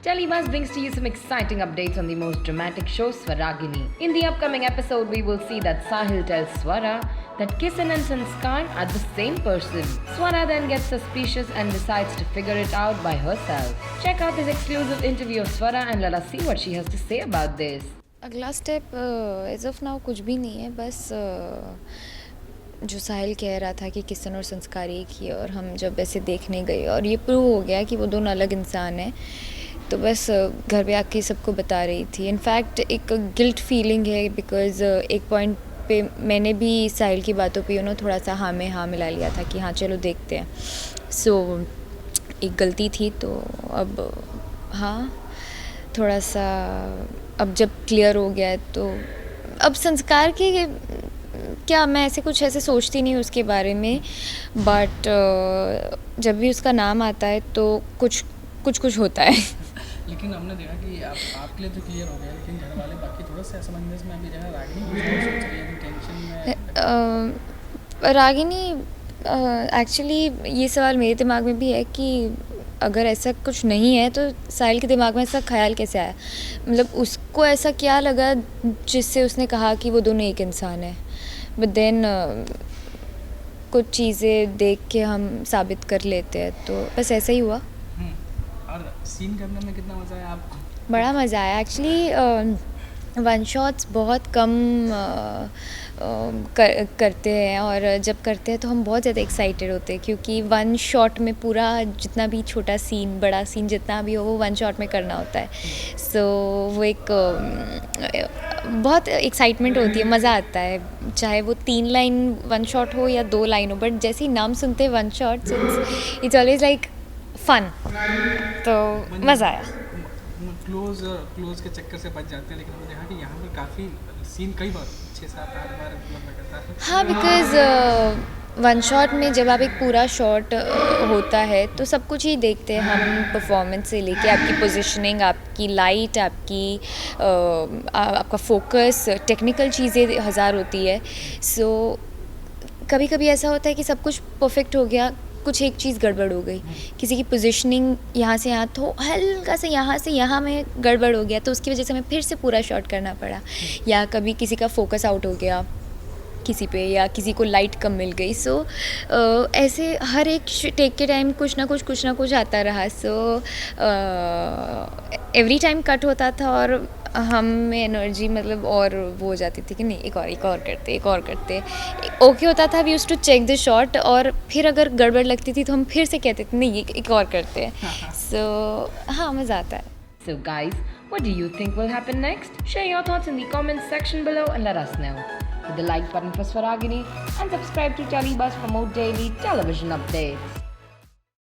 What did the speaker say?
Telebuzz brings to you some exciting updates on the most dramatic show, Swaragini. In the upcoming episode, we will see that Sahil tells Swara that Kissan and Sanskar are the same person. Swara then gets suspicious and decides to figure it out by herself. Check out this exclusive interview of Swara and let us see what she has to say about this. अगला step as of now कुछ भी नहीं है, बस जो साहिल कह रहा था कि किसन और संस्कार एक ही है, और हम जब ऐसे देखने गए और ये प्रूव हो गया कि वो दोनों अलग इंसान हैं, तो बस घर पे आके सबको बता रही थी. इनफैक्ट एक गिल्ट फीलिंग है बिकॉज एक पॉइंट पे मैंने भी साहिल की बातों पे थोड़ा सा हाँ में हाँ मिला लिया था कि हाँ चलो देखते हैं. सो एक गलती थी, तो अब हाँ थोड़ा सा अब जब क्लियर हो गया है तो अब संस्कार के क्या मैं ऐसे सोचती नहीं उसके बारे में, बट जब भी उसका नाम आता है तो कुछ होता है. लेकिन हमने देखा कि आपके लिए तो क्लियर हो गया, लेकिन घर वाले बाकी थोड़ा सा असमंजस में अभी रहा. रागिनी कुछ और सोच रही है, टेंशन में. रागिनी एक्चुअली ये सवाल मेरे दिमाग में भी है कि अगर ऐसा कुछ नहीं है तो साहिल के दिमाग में ऐसा ख्याल कैसे आया, मतलब उसको ऐसा क्या लगा जिससे उसने कहा कि वो दोनों एक इंसान है. बट देन कुछ चीज़ें देख के हम साबित कर लेते हैं, तो बस ऐसा ही हुआ. और सीन करने में कितना मज़ा आया आपको? बड़ा मज़ा आया एक्चुअली. वन शॉट्स बहुत कम करते हैं, और जब करते हैं तो हम बहुत ज़्यादा एक्साइटेड होते हैं क्योंकि वन शॉट में पूरा जितना भी छोटा सीन बड़ा सीन जितना भी हो वो वन शॉट में करना होता है. सो वो एक बहुत एक्साइटमेंट होती है, मज़ा आता है, चाहे वो 3 लाइन वन शॉट हो या 2 लाइन हो. बट जैसे ही नाम सुनते हैं one shot, it's always like fun, तो मज़ा आया. क्लोज के चक्कर से बच जाते हैं, लेकिन हमने देखा कि यहाँ पर काफ़ी सीन कई बार 6-7-8 बार मतलब करता है. हाँ, बिकॉज़ वन शॉट में जब आप एक पूरा शॉट होता है तो सब कुछ ही देखते हैं हम, परफॉर्मेंस से लेके आपकी पोजीशनिंग, आपकी लाइट, आपका फोकस, टेक्निकल चीज़ें हज़ार होती है. सो कभी कभी ऐसा होता है कि सब कुछ परफेक्ट हो गया, कुछ एक चीज़ गड़बड़ हो गई, किसी की पोजीशनिंग यहाँ से यहाँ तो हल्का सा यहाँ से यहाँ में गड़बड़ हो गया, तो उसकी वजह से हमें फिर से पूरा शॉट करना पड़ा. या कभी किसी का फोकस आउट हो गया किसी पे, या किसी को लाइट कम मिल गई. सो ऐसे हर एक टेक के टाइम कुछ ना कुछ आता रहा. सो एवरी टाइम कट होता था और हम में एनर्जी मतलब और वो हो जाती थी कि नहीं एक और करते. ओके होता था, we used to check the shot, और फिर अगर गड़बड़ लगती थी तो हम फिर से कहते थे नहीं एक और करते हैं. सो हाँ, मज़ा आता है. So guys, what do you think will happen next? Share your thoughts in the comments section below and let us know. Hit the like button for Swaragini and subscribe to Telebuzz for more daily television updates.